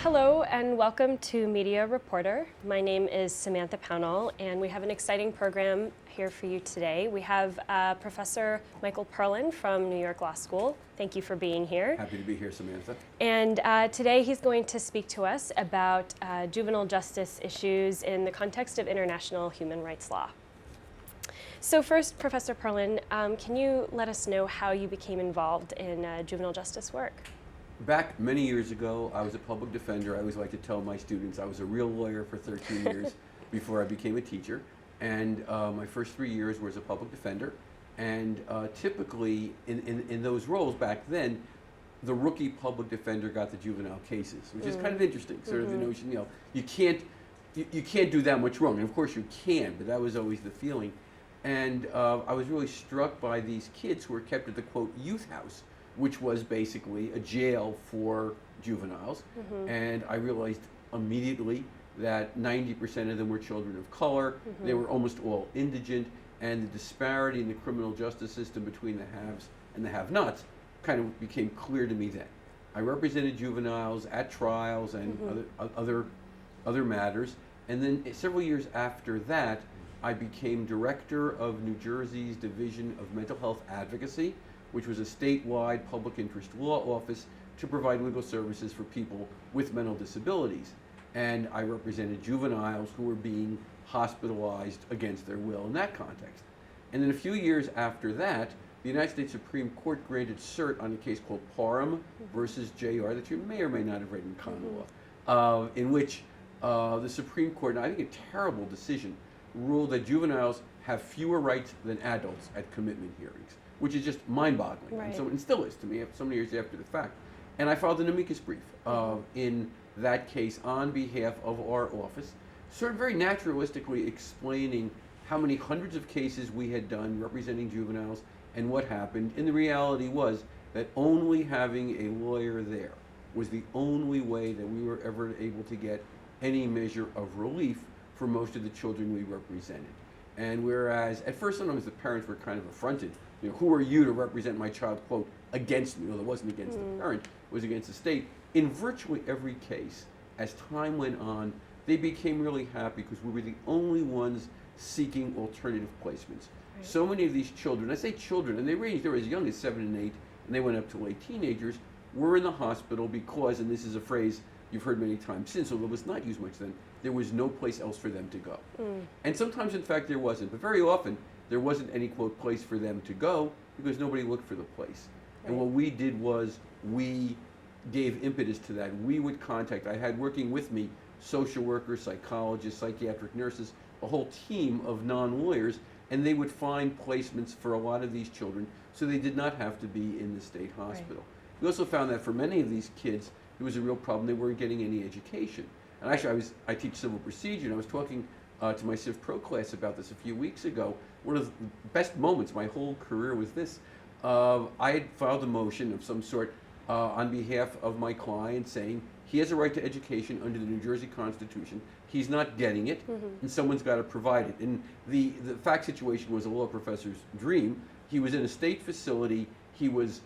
Hello and welcome to Media Reporter. My name is Samantha Pownall, and we have an exciting program here for you today. We have Professor Michael Perlin from New York Law School. Thank you for being here. Happy to be here, Samantha. And today he's going to speak to us about juvenile justice issues in the context of international human rights law. So first, Professor Perlin, can you let us know how you became involved in juvenile justice work? Back many years ago, I was a public defender. I always like to tell my students I was a real lawyer for 13 years before I became a teacher. And my first 3 years was a public defender. And typically, in those roles back then, the rookie public defender got the juvenile cases, which is kind of interesting. Sort of the notion, you can't do that much wrong. And of course you can, but that was always the feeling. And I was really struck by these kids who were kept at the, quote, youth house, which was basically a jail for juveniles. And I realized immediately that 90% of them were children of color. They were almost all indigent, and the disparity in the criminal justice system between the haves and the have-nots kind of became clear to me then. I represented juveniles at trials and other matters, and then several years after that, I became director of New Jersey's Division of Mental Health Advocacy, which was a statewide public interest law office to provide legal services for people with mental disabilities. And I represented juveniles who were being hospitalized against their will in that context. And then a few years after that, the United States Supreme Court granted cert on a case called Perlin versus JR that you may or may not have read in common law, in which the Supreme Court, and I think a terrible decision, ruled that juveniles have fewer rights than adults at commitment hearings, which is just mind-boggling. Right. And still is to me, so many years after the fact. And I filed an amicus brief in that case on behalf of our office, sort of very naturalistically explaining how many hundreds of cases we had done representing juveniles and what happened. And the reality was that only having a lawyer there was the only way that we were ever able to get any measure of relief for most of the children we represented. And whereas at first sometimes the parents were kind of affronted, who are you to represent my child, quote, against me? Well, it wasn't against the parent, it was against the state. In virtually every case, as time went on, they became really happy because we were the only ones seeking alternative placements. Right. So many of these children, I say children, and they were as young as 7 and 8, and they went up to late teenagers, were in the hospital because, and this is a phrase you've heard many times since, although it was not used much then, there was no place else for them to go. And sometimes, in fact, there wasn't, but very often, there wasn't any, quote, place for them to go because nobody looked for the place. Right. And what we did was we gave impetus to that. We would contact, I had working with me social workers, psychologists, psychiatric nurses, a whole team of non-lawyers, and they would find placements for a lot of these children so they did not have to be in the state hospital. Right. We also found that for many of these kids, it was a real problem. They weren't getting any education. And actually, I teach civil procedure, and I was talking to my Civ Pro class about this a few weeks ago. One of the best moments of my whole career was this. I had filed a motion of some sort on behalf of my client saying he has a right to education under the New Jersey Constitution. He's not getting it, and someone's got to provide it. And the fact situation was a law professor's dream. He was in a state facility. He was,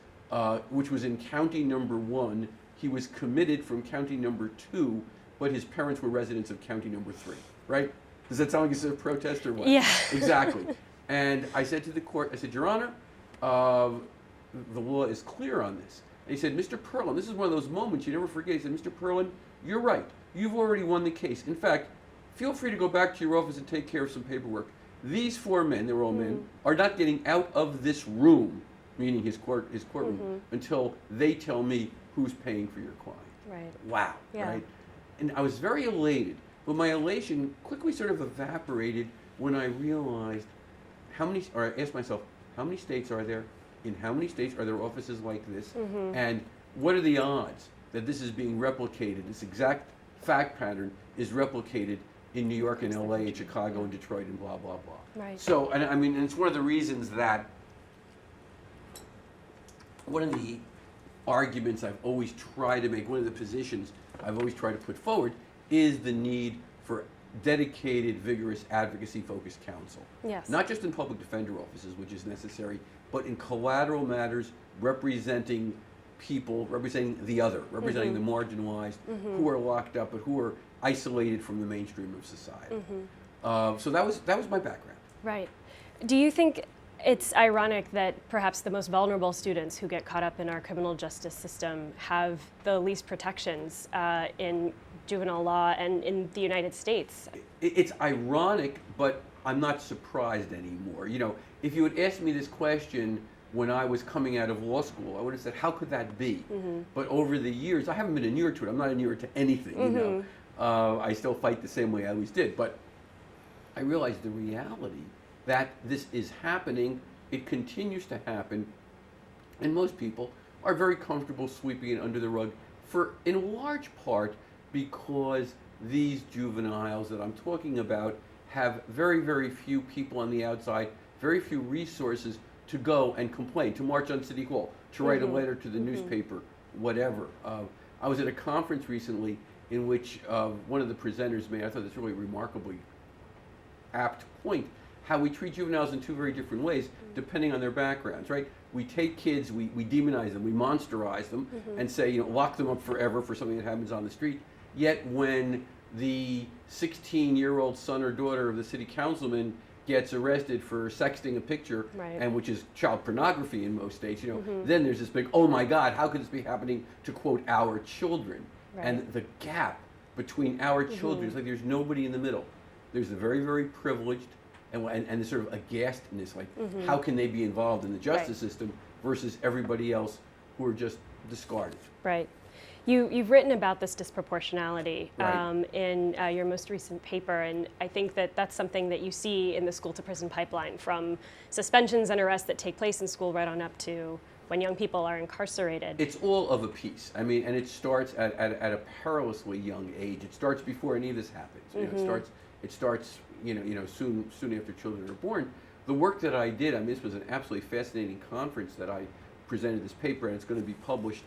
which was in county number 1. He was committed from county number 2, but his parents were residents of county number 3, right? Does that sound like a civic protest or what? Yeah. Exactly. And I said to the court, I said, Your Honor, the law is clear on this. And he said, Mr. Perlin, this is one of those moments you never forget. He said, Mr. Perlin, you're right. You've already won the case. In fact, feel free to go back to your office and take care of some paperwork. These 4 men, they were all men, are not getting out of this room, meaning his courtroom, until they tell me who's paying for your client. Right. Wow, right? And I was very elated, but my elation quickly sort of evaporated when I realized I asked myself, how many states are there? In how many states are there offices like this? And what are the odds that this is being replicated, this exact fact pattern is replicated in New York and LA and Chicago and Detroit and blah, blah, blah. Right. So, and I mean, and it's one of the reasons that one of the arguments I've always tried to make, one of the positions I've always tried to put forward is the need for dedicated, vigorous, advocacy-focused counsel. Yes. Not just in public defender offices, which is necessary, but in collateral matters representing people representing the other, representing the marginalized, who are locked up, but who are isolated from the mainstream of society. So that was my background. Right. Do you think it's ironic that perhaps the most vulnerable students who get caught up in our criminal justice system have the least protections in juvenile law and in the United States? It's ironic, but I'm not surprised anymore. You know, if you had asked me this question when I was coming out of law school, I would have said, how could that be? But over the years, I haven't been inured to it. I'm not inured to anything, you know. I still fight the same way I always did. But I realized the reality that this is happening, it continues to happen, and most people are very comfortable sweeping it under the rug in large part because these juveniles that I'm talking about have very, very few people on the outside, very few resources to go and complain, to march on City Hall, to write a letter to the newspaper, whatever. I was at a conference recently in which one of the presenters made, I thought this really remarkably apt point, how we treat juveniles in two very different ways depending on their backgrounds, right? We take kids, we demonize them, we monsterize them, and say, you know, lock them up forever for something that happens on the street. Yet when the 16-year-old son or daughter of the city councilman gets arrested for sexting a picture, and which is child pornography in most states, you know, then there's this big, oh my God, how could this be happening to, quote, our children? And the gap between our children is like there's nobody in the middle. There's the very, very privileged and the sort of aghastness, like how can they be involved in the justice system versus everybody else who are just discarded. Right. You've written about this disproportionality in your most recent paper, and I think that that's something that you see in the school-to-prison pipeline, from suspensions and arrests that take place in school right on up to when young people are incarcerated. It's all of a piece. I mean, and it starts at a perilously young age. It starts before any of this happens. You know, it starts soon after children are born. The work that I did, I mean, this was an absolutely fascinating conference that I presented this paper, and it's going to be published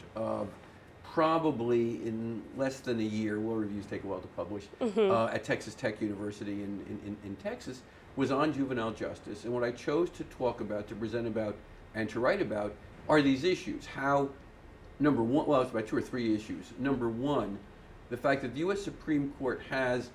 probably in less than a year. Law reviews take a while to publish. At Texas Tech University in Texas, was on juvenile justice. And what I chose to talk about, to present about, and to write about are these issues. How, number one, well, it's about 2 or 3 issues. Number one, the fact that the U.S. Supreme Court has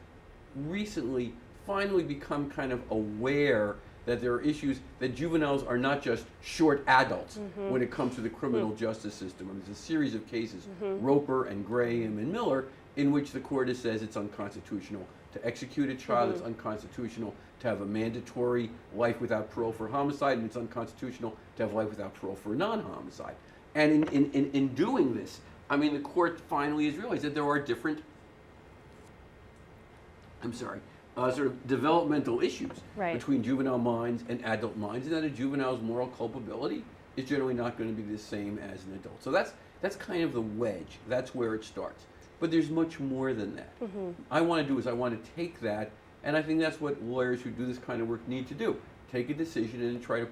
recently finally become kind of aware that there are issues that juveniles are not just short adults when it comes to the criminal justice system. And there's a series of cases, Roper and Graham and Miller, in which the court says it's unconstitutional to execute a child, it's unconstitutional to have a mandatory life without parole for homicide, and it's unconstitutional to have life without parole for non-homicide. And in doing this, I mean, the court finally has realized that there are different, sort of developmental issues between juvenile minds and adult minds, and that a juvenile's moral culpability is generally not going to be the same as an adult. So that's kind of the wedge. That's where it starts. But there's much more than that. I want to take that, and I think that's what lawyers who do this kind of work need to do. Take a decision and try to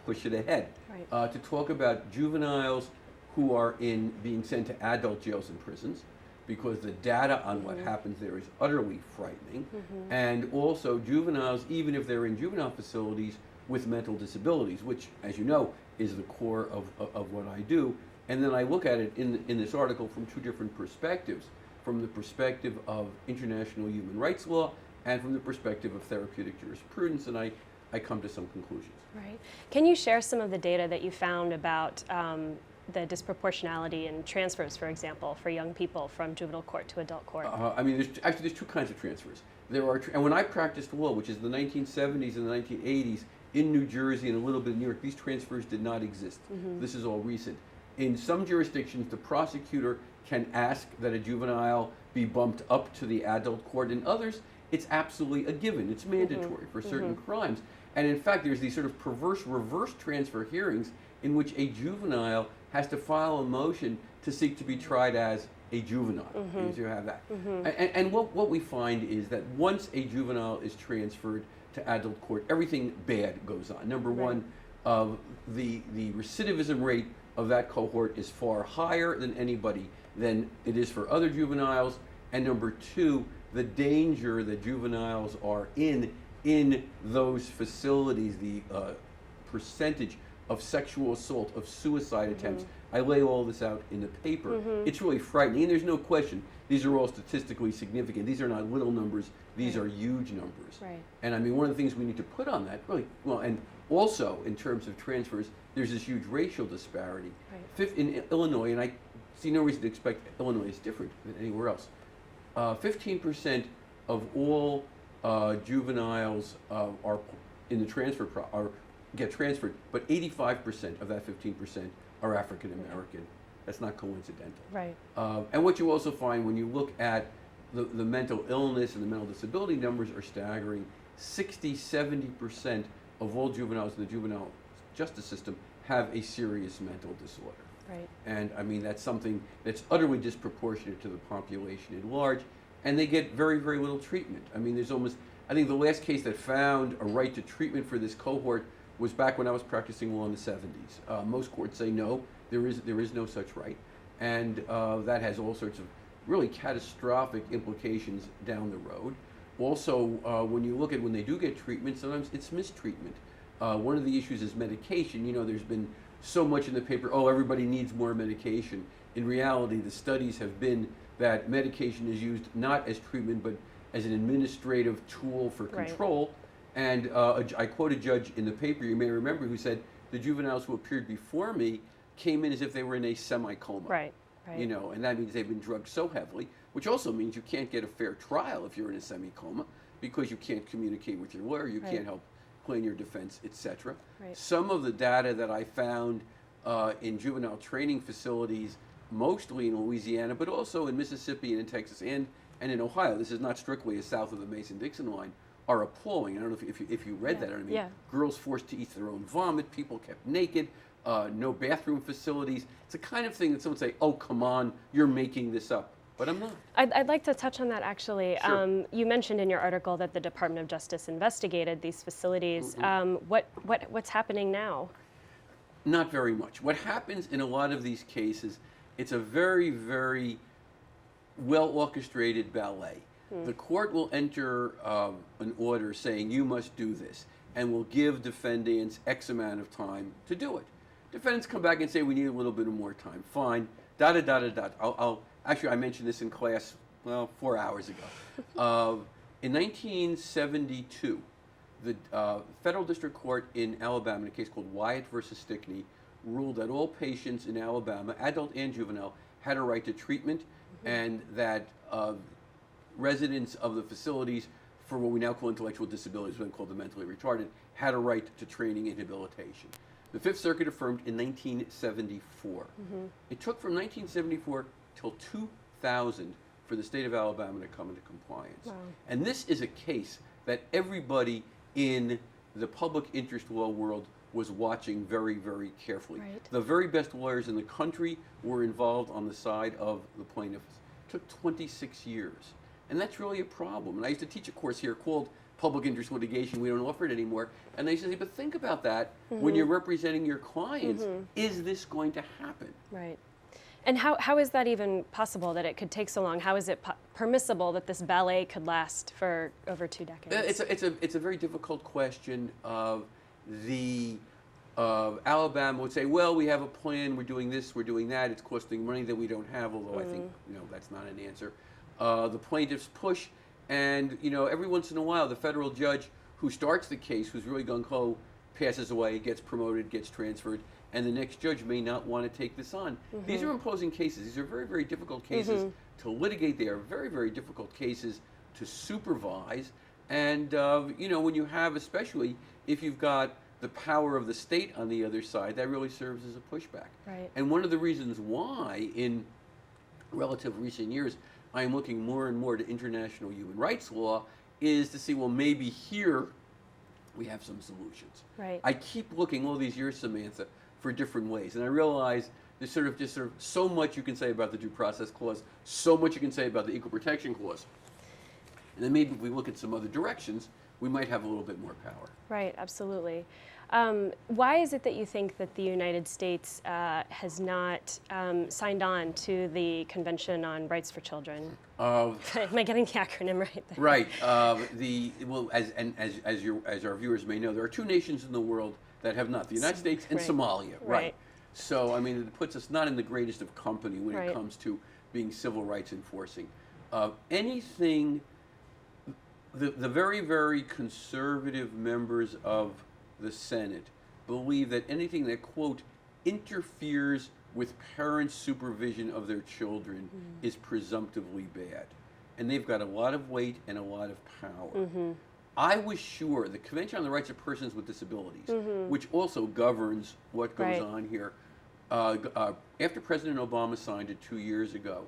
push it ahead. To talk about juveniles who are being sent to adult jails and prisons, because the data on what happens there is utterly frightening, and also juveniles, even if they're in juvenile facilities with mental disabilities, which, as you know, is the core of what I do. And then I look at it in this article from 2 different perspectives, from the perspective of international human rights law and from the perspective of therapeutic jurisprudence, and I come to some conclusions. Right. Can you share some of the data that you found about the disproportionality in transfers, for example, for young people from juvenile court to adult court? I mean, there's 2 kinds of transfers. And when I practiced law, which is the 1970s and the 1980s, in New Jersey and a little bit in New York, these transfers did not exist. This is all recent. In some jurisdictions, the prosecutor can ask that a juvenile be bumped up to the adult court. In others, it's absolutely a given. It's mandatory for certain crimes. And in fact, there's these sort of perverse reverse transfer hearings in which a juvenile has to file a motion to seek to be tried as a juvenile. You have that. And what we find is that once a juvenile is transferred to adult court, everything bad goes on. Number one, the recidivism rate of that cohort is far higher than it is for other juveniles. And number 2, the danger that juveniles are in those facilities, the percentage of sexual assault, of suicide attempts, I lay all this out in the paper. It's really frightening, and there's no question. These are all statistically significant. These are not little numbers. These are huge numbers. Right. And I mean, one of the things we need to put on that, really, well, and also in terms of transfers, there's this huge racial disparity. Right. In Illinois, and I see no reason to expect Illinois is different than anywhere else. 15% of all juveniles are in the transfer get transferred, but 85% of that 15% are African American. That's not coincidental. Right. And what you also find when you look at the mental illness and the mental disability numbers are staggering. 60-70% of all juveniles in the juvenile justice system have a serious mental disorder. Right. And I mean, that's something that's utterly disproportionate to the population at large, and they get very, very little treatment. I mean, I think the last case that found a right to treatment for this cohort was back when I was practicing law in the 70s. Most courts say no, there is no such right, and that has all sorts of really catastrophic implications down the road. Also, when you look at when they do get treatment, sometimes it's mistreatment. One of the issues is medication. You know, there's been so much in the paper, oh, everybody needs more medication. In reality, the studies have been that medication is used not as treatment, but as an administrative tool for control. Right. And I quote a judge in the paper, you may remember, who said, the juveniles who appeared before me came in as if they were in a semi-coma. Right, right. You know, and that means they've been drugged so heavily, which also means you can't get a fair trial if you're in a semi-coma, because you can't communicate with your lawyer, you can't help plan your defense, etc. Right. Some of the data that I found in juvenile training facilities, mostly in Louisiana, but also in Mississippi and in Texas and in Ohio, this is not strictly as south of the Mason-Dixon line, are appalling. I don't know if you read that. I mean, girls forced to eat their own vomit, people kept naked, no bathroom facilities. It's the kind of thing that someone would say, oh, come on, you're making this up. But I'm not. I'd like to touch on that, actually. Sure. You mentioned in your article that the Department of Justice investigated these facilities. What's happening now? Not very much. What happens in a lot of these cases, it's a very, very well-orchestrated ballet. The court will enter an order saying, you must do this, and will give defendants X amount of time to do it. Defendants come back and say, we need a little bit of more time. Fine. Actually, I mentioned this in class, 4 hours ago. In 1972, the federal district court in Alabama, in a case called Wyatt versus Stickney, ruled that all patients in Alabama, adult and juvenile, had a right to treatment, and that residents of the facilities for what we now call intellectual disabilities, when called the mentally retarded, had a right to training and rehabilitation. The Fifth Circuit affirmed in 1974. It took from 1974 till 2000 for the state of Alabama to come into compliance. Wow. And this is a case that everybody in the public interest law world was watching very, very carefully. Right. The very best lawyers in the country were involved on the side of the plaintiffs. It took 26 years. And that's really a problem. And I used to teach a course here called Public Interest Litigation. We don't offer it anymore. And I used to say, but think about that when you're representing your clients. Is this going to happen? Right. And how is that even possible, that it could take so long? How is it permissible that this ballet could last for over 2 decades? It's a very difficult question. Alabama would say, well, we have a plan, we're doing this, we're doing that, it's costing money that we don't have, although I think that's not an answer. The plaintiffs push, and every once in a while the federal judge who starts the case, who's really gung-ho, passes away, gets promoted, gets transferred, and the next judge may not want to take this on. These are imposing cases. These are very, very difficult cases to litigate. They are very, very difficult cases to supervise. And, when you have, especially if you've got the power of the state on the other side, that really serves as a pushback. Right. And one of the reasons why, in relative recent years, I am looking more and more to international human rights law is to see, well, maybe here we have some solutions. Right. I keep looking all these years, Samantha, for different ways. And I realize there's sort of so much you can say about the Due Process Clause, so much you can say about the Equal Protection Clause. And then maybe if we look at some other directions, we might have a little bit more power. Right, absolutely. Why is it that you think that the United States has not signed on to the Convention on Rights for Children? Am I getting the acronym right there? Right. As our viewers may know, there are 2 nations in the world that have not: the United States and Somalia. Right. So, I mean, it puts us not in the greatest of company when Right. it comes to being civil rights enforcing. Anything, the very, very conservative members of the Senate believe that anything that, quote, interferes with parents' supervision of their children is presumptively bad. And they've got a lot of weight and a lot of power. I was sure the Convention on the Rights of Persons with Disabilities, which also governs what goes Right. on here, after President Obama signed it 2 years ago,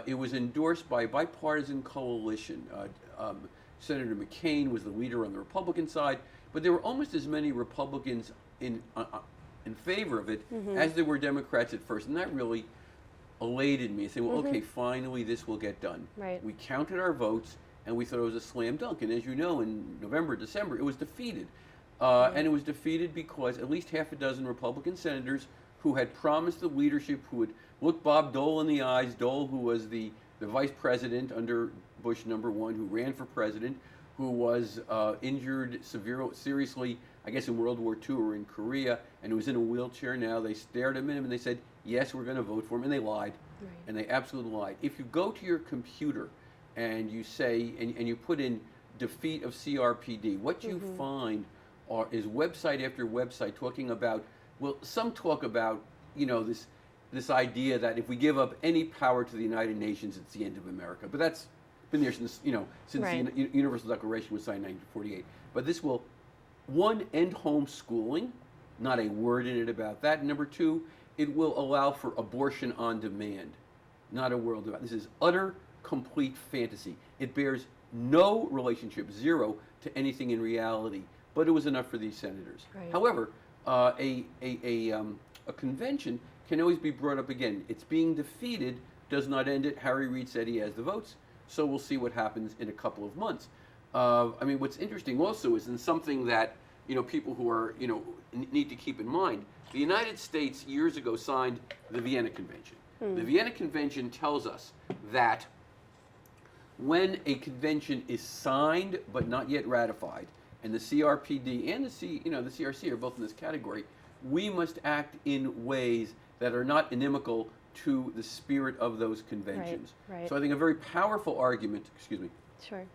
it was endorsed by a bipartisan coalition. Senator McCain was the leader on the Republican side, but there were almost as many Republicans in favor of it as there were Democrats at first, and that really elated me. Saying, well, okay, finally this will get done. Right. We counted our votes, and we thought it was a slam dunk. And as you know, in November, December, it was defeated. And it was defeated because at least half a dozen Republican senators who had promised the leadership, who had looked Bob Dole in the eyes, Dole, who was the vice president under Bush #1, who ran for president, who was injured seriously, I guess, in World War II or in Korea, and who was in a wheelchair now. They stared at him and they said, yes, we're going to vote for him, and they lied. Right. And they absolutely lied. If you go to your computer and you say, and you put in defeat of CRPD, what you find is website after website talking about, well, some talk about, this idea that if we give up any power to the United Nations, it's the end of America. But that's been there since, Right. the Universal Declaration was signed in 1948. But this will, one, end homeschooling, not a word in it about that. Number two, it will allow for abortion on demand, not a word about. This is utter, complete fantasy. It bears no relationship, zero, to anything in reality. But it was enough for these senators. Right. However, a convention can always be brought up again. It's being defeated does not end it. Harry Reid said he has the votes, so we'll see what happens in a couple of months. What's interesting also is, in something that people who are need to keep in mind, the United States years ago signed the Vienna Convention. The Vienna Convention tells us that when a convention is signed but not yet ratified, and the CRPD and the CRC are both in this category, we must act in ways that are not inimical to the spirit of those conventions. Right. So I think a very powerful argument, Sure.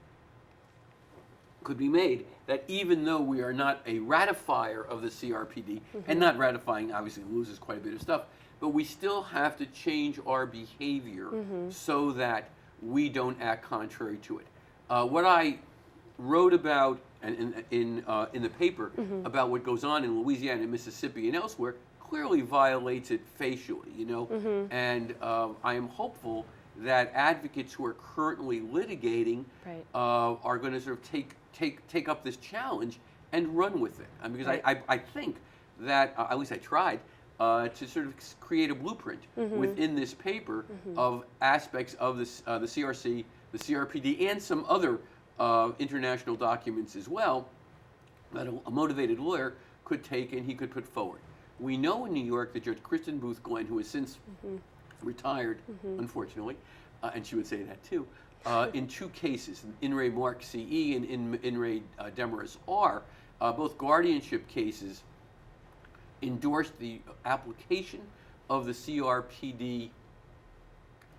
could be made that even though we are not a ratifier of the CRPD, and not ratifying obviously loses quite a bit of stuff, but we still have to change our behavior so that we don't act contrary to it. What I wrote about in the paper about what goes on in Louisiana, Mississippi, and elsewhere clearly violates it facially, and I am hopeful that advocates who are currently litigating Right. are going to sort of take up this challenge and run with it. Because Right. I think that, at least I tried, to sort of create a blueprint within this paper of aspects of the CRC, the CRPD, and some other international documents as well that a motivated lawyer could take and he could put forward. We know in New York that Judge Kristen Booth Glenn, who has since retired, unfortunately, and she would say that too, in two cases, in re Mark C.E. and in re Demarest R., both guardianship cases, endorsed the application of the CRPD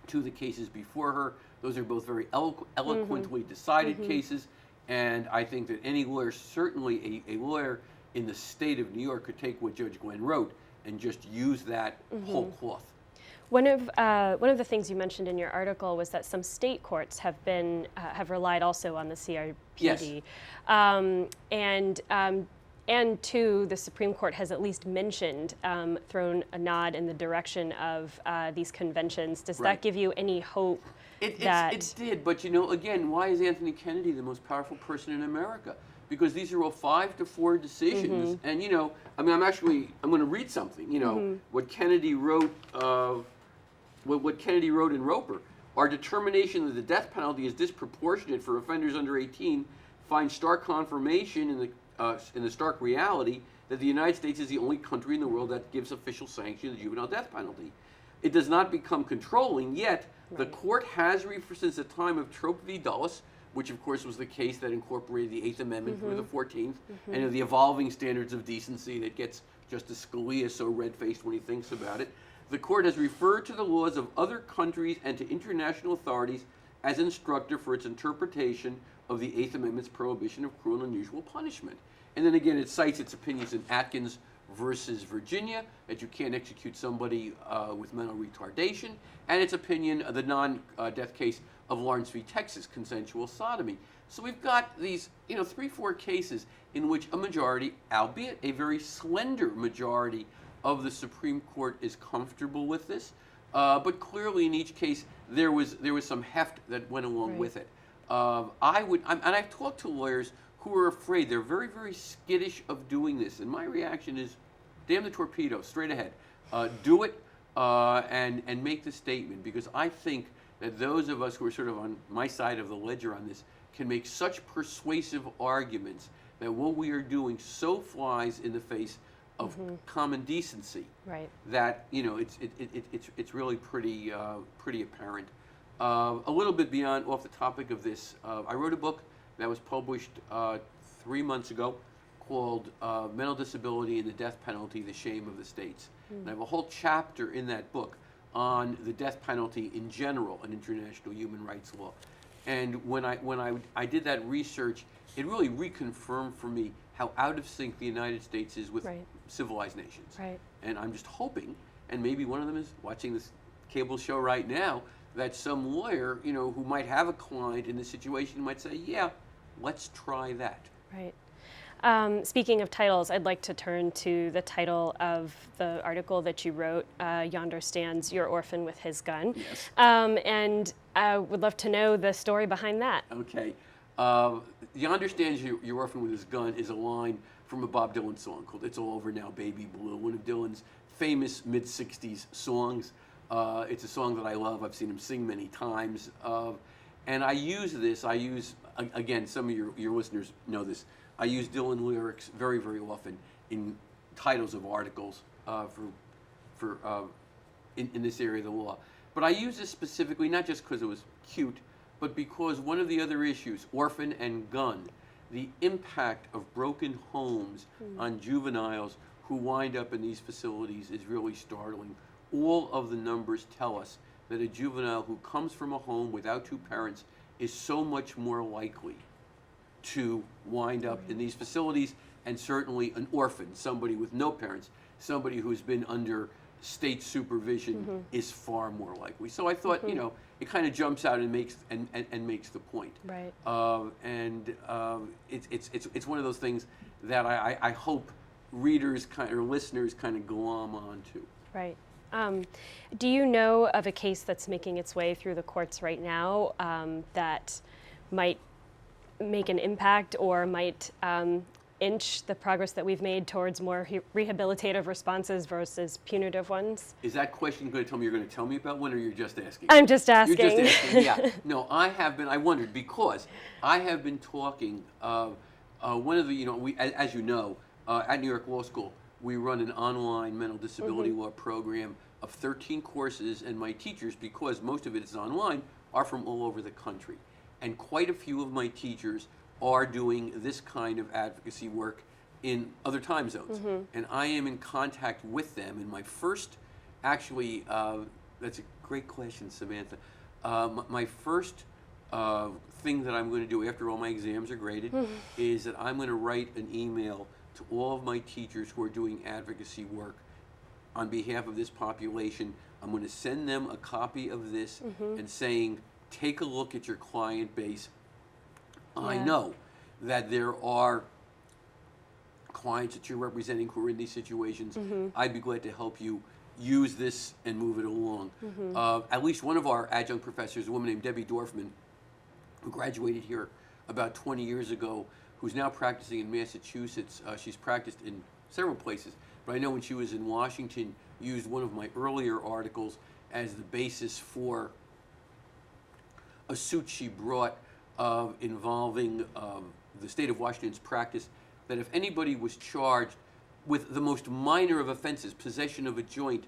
to the cases before her. Those are both very eloquently decided cases, and I think that any lawyer, certainly a lawyer in the state of New York, could take what Judge Glenn wrote and just use that whole cloth. One of the things you mentioned in your article was that some state courts have relied also on the CRPD, Yes. And two, the Supreme Court has at least mentioned, thrown a nod in the direction of these conventions. Does Right. that give you any hope? It did, but again, why is Anthony Kennedy the most powerful person in America? Because these are all 5-4 decisions, and I'm going to read something. What Kennedy wrote, what Kennedy wrote in Roper. Our determination that the death penalty is disproportionate for offenders under 18 finds stark confirmation in the stark reality that the United States is the only country in the world that gives official sanction to the juvenile death penalty. It does not become controlling, yet the court has, since the time of Trope v. Dulles, which of course was the case that incorporated the 8th Amendment through the 14th, and the evolving standards of decency that gets Justice Scalia is so red-faced when he thinks about it. The court has referred to the laws of other countries and to international authorities as instructive for its interpretation of the Eighth Amendment's prohibition of cruel and unusual punishment. And then again, it cites its opinions in Atkins versus Virginia, that you can't execute somebody with mental retardation, and its opinion of the non-death case of Lawrence v. Texas, consensual sodomy. So we've got these, 3-4 cases in which a majority, albeit a very slender majority, of the Supreme Court is comfortable with this. But clearly, in each case, there was some heft that went along with it. And I've talked to lawyers who are afraid. They're very, very skittish of doing this. And my reaction is, damn the torpedo, straight ahead. Do it and make the statement, because I think that those of us who are sort of on my side of the ledger on this can make such persuasive arguments that what we are doing so flies in the face of common decency that it's really pretty apparent. A little bit beyond off the topic of this, I wrote a book that was published 3 months ago called Mental Disability and the Death Penalty, The Shame of the States. And I have a whole chapter in that book on the death penalty in general in international human rights law. And when I did that research, it really reconfirmed for me how out of sync the United States is with civilized nations. And I'm just hoping, and maybe one of them is watching this cable show right now, that some lawyer, who might have a client in this situation might say, yeah, let's try that. Speaking of titles, I'd like to turn to the title of the article that you wrote, Yonder Stands Your Orphan with His Gun. Yes. And I would love to know the story behind that. Okay. Yonder Stands Your Orphan with His Gun is a line from a Bob Dylan song called It's All Over Now, Baby Blue, one of Dylan's famous mid-60s songs. It's a song that I love. I've seen him sing many times. And I use, again, some of your listeners know this, I use Dylan lyrics very, very often in titles of articles in this area of the law. But I use this specifically not just because it was cute, but because one of the other issues, orphan and gun, the impact of broken homes on juveniles who wind up in these facilities is really startling. All of the numbers tell us that a juvenile who comes from a home without two parents is so much more likely to wind up in these facilities, and certainly an orphan, somebody with no parents, somebody who's been under state supervision is far more likely. So I thought, it kind of jumps out and makes the point. It's one of those things that I hope readers or listeners kind of glom onto. Do you know of a case that's making its way through the courts right now that might make an impact or might inch the progress that we've made towards more rehabilitative responses versus punitive ones? Is that question going to tell me you're going to tell me about one, or you're just asking? I'm just asking. You're just asking, yeah. No, I wondered, because I have been talking, one of the, as you know, at New York Law School, we run an online mental disability law program of 13 courses, and my teachers, because most of it is online, are from all over the country. And quite a few of my teachers are doing this kind of advocacy work in other time zones. And I am in contact with them. And my first, actually, that's a great question, Samantha. My first thing that I'm going to do after all my exams are graded is that I'm going to write an email to all of my teachers who are doing advocacy work on behalf of this population. I'm going to send them a copy of this and saying, take a look at your client base. I know that there are clients that you're representing who are in these situations. I'd be glad to help you use this and move it along. At least one of our adjunct professors, a woman named Debbie Dorfman, who graduated here about 20 years ago, who's now practicing in Massachusetts. She's practiced in several places, but I know when she was in Washington, used one of my earlier articles as the basis for a suit she brought involving the state of Washington's practice, that if anybody was charged with the most minor of offenses, possession of a joint,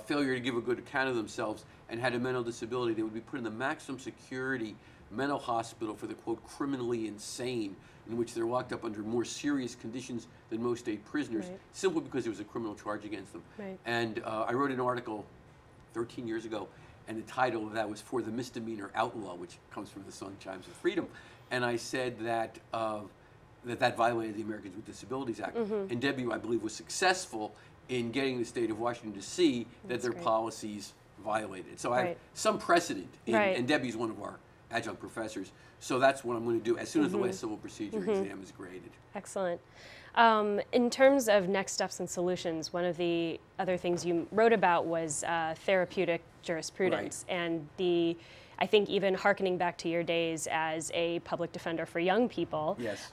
failure to give a good account of themselves, and had a mental disability, they would be put in the maximum security mental hospital for the, quote, criminally insane, in which they're locked up under more serious conditions than most state prisoners, Right. simply because there was a criminal charge against them. Right. And I wrote an article 13 years ago, and the title of that was For the Misdemeanor Outlaw, which comes from the song Chimes of Freedom. And I said that that violated the Americans with Disabilities Act. Mm-hmm. And Debbie, I believe, was successful in getting the state of Washington to see that That's their great. policies violated. So I have Right. some precedent, Right. and Debbie's one of our adjunct professors. So that's what I'm going to do as soon as the last civil procedure exam is graded. Excellent. In terms of next steps and solutions, one of the other things you wrote about was therapeutic jurisprudence, and I think even hearkening back to your days as a public defender for young people, Yes.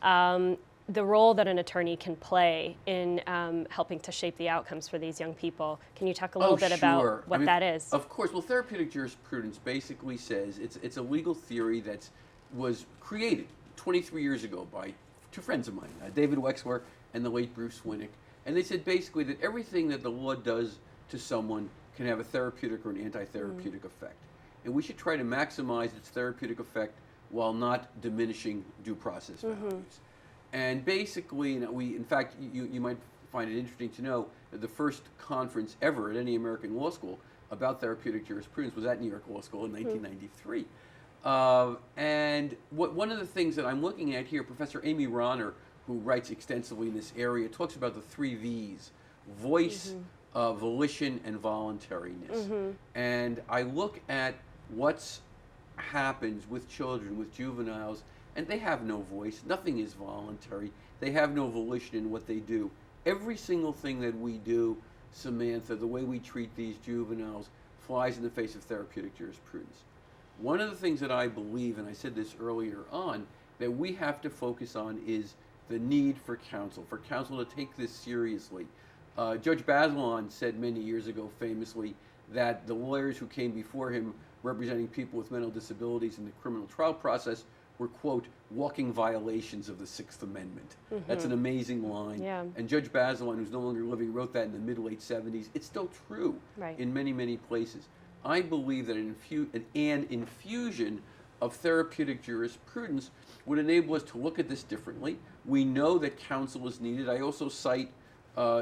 the role that an attorney can play in helping to shape the outcomes for these young people. Can you talk a little bit about what that is? Of course. Well, therapeutic jurisprudence basically says it's a legal theory that was created 23 years ago by two friends of mine, David Wexler and the late Bruce Winnick. And they said basically that everything that the law does to someone can have a therapeutic or an anti-therapeutic effect. And we should try to maximize its therapeutic effect while not diminishing due process values. And basically, in fact, you might find it interesting to know that the first conference ever at any American law school about therapeutic jurisprudence was at New York Law School in 1993. And one of the things that I'm looking at here, Professor Amy Ronner, who writes extensively in this area, talks about the 3 V's: voice, volition, and voluntariness. And I look at what happens with children, with juveniles, and they have no voice. Nothing is voluntary. They have no volition in what they do. Every single thing that we do, Samantha, the way we treat these juveniles, flies in the face of therapeutic jurisprudence. One of the things that I believe, and I said this earlier on, that we have to focus on is the need for counsel to take this seriously. Judge Bazelon said many years ago famously that the lawyers who came before him representing people with mental disabilities in the criminal trial process were, quote, walking violations of the Sixth Amendment. That's an amazing line. Yeah. And Judge Bazelon, who's no longer living, wrote that in the mid-late 70s. It's still true in many, many places. I believe that an infusion of therapeutic jurisprudence would enable us to look at this differently. We know that counsel is needed. I also cite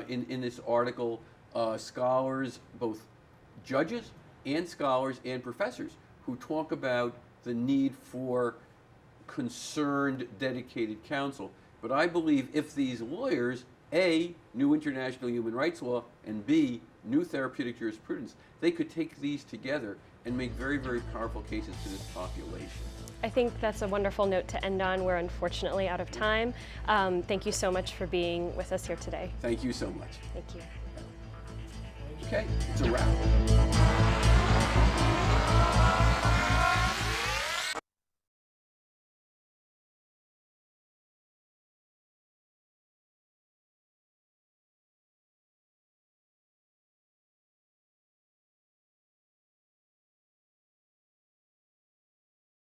in this article scholars, both judges and scholars and professors, who talk about the need for concerned, dedicated counsel. But I believe if these lawyers, A, knew international human rights law, and B, knew therapeutic jurisprudence, they could take these together and make very, very powerful cases to this population. I think that's a wonderful note to end on. We're unfortunately out of time. Thank you so much for being with us here today. Thank you so much. Thank you. Okay, it's a wrap.